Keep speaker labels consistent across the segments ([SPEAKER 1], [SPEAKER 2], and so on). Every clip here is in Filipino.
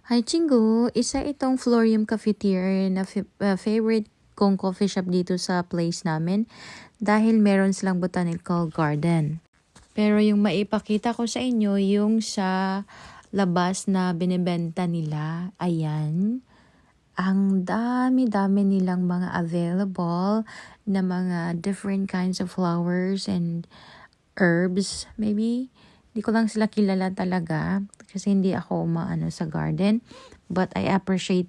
[SPEAKER 1] Hi Chingu, isa itong Florium Cafetiere na favorite kong coffee shop dito sa place namin dahil meron silang botanical garden. Pero yung maipakita ko sa inyo yung sa labas na binibenta nila, ayan. Ang dami-dami nilang mga available na mga different kinds of flowers and herbs, maybe. Hindi ko lang sila kilala talaga kasi hindi ako umaano sa garden. But I appreciate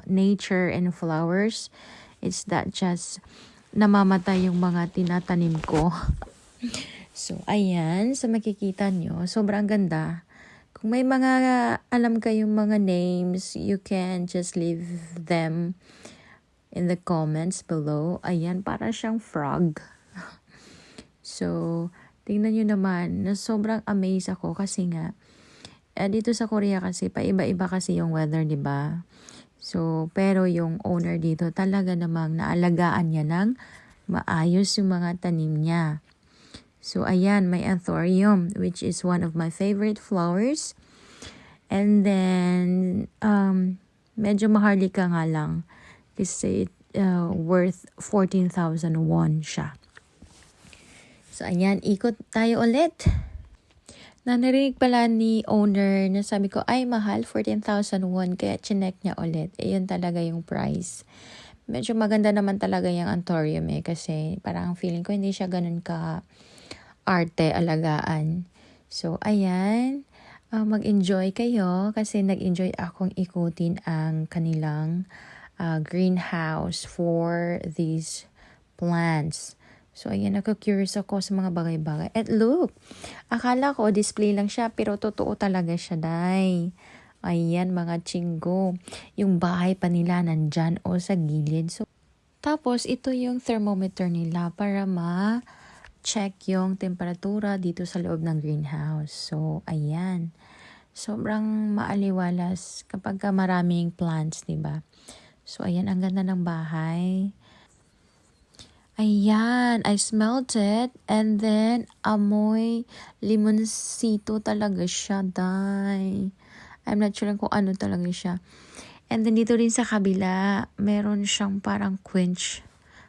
[SPEAKER 1] nature and flowers. It's that just namamatay yung mga tinatanim ko. So, ayan. Sa makikita nyo, sobrang ganda. Kung may mga alam kayong mga names, you can just leave them in the comments below. Ayan, para siyang frog. So, tingnan nyo naman, na sobrang amazed ako kasi nga, dito sa Korea kasi, paiba-iba kasi yung weather, di ba? So, pero yung owner dito talaga namang naalagaan niya ng maayos yung mga tanim niya. So, ayan, may anthurium, which is one of my favorite flowers. And then, medyo maharlika nga lang kasi worth 14,000 won siya. So, ayan, ikot tayo ulit. Narinig pala ni owner na sabi ko, ay mahal, 14,000 won, kaya chinek niya ulit. Yun talaga yung price. Medyo maganda naman talaga yung anthurium kasi parang feeling ko hindi siya ganun ka arte, alagaan. So, ayan, mag-enjoy kayo kasi nag-enjoy akong ikutin ang kanilang greenhouse for these plants. So, ayan, nako-curious ako sa mga bagay-bagay. At look, akala ko display lang siya, pero totoo talaga siya, day. Ayan, mga chinggo. Yung bahay pa nila nandyan o sa gilid. So, tapos, ito yung thermometer nila para ma-check yung temperatura dito sa loob ng greenhouse. So, ayan. Sobrang maaliwalas kapag maraming plants, diba? So, ayan, ang ganda ng bahay. Ayan, I smelled it. And then, amoy limoncito talaga siya, day. I'm not sure kung ano talaga siya. And then, dito rin sa kabila, meron siyang parang quench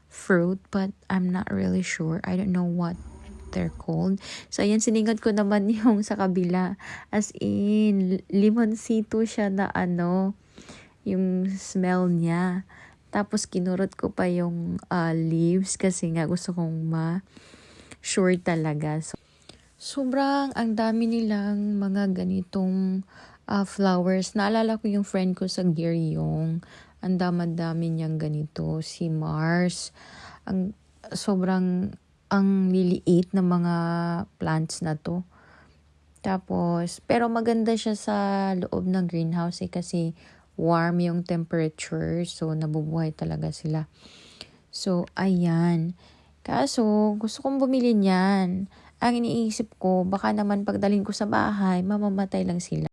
[SPEAKER 1] fruit. But I'm not really sure. I don't know what they're called. So, ayan, siningad ko naman yung sa kabila. As in, limoncito siya na yung smell niya. Tapos, kinurot ko pa yung leaves kasi nga gusto kong ma-sure talaga. So, sobrang ang dami nilang mga ganitong flowers. Naalala ko yung friend ko sa Gyeryong. Ang dami niyang ganito. Si Mars. Ang liliit na mga plants na to. Tapos, pero maganda siya sa loob ng greenhouse kasi warm yung temperature. So, nabubuhay talaga sila. So, ayan. Kaso, gusto kong bumili niyan. Ang iniisip ko, baka naman pagdalhin ko sa bahay, mamamatay lang sila.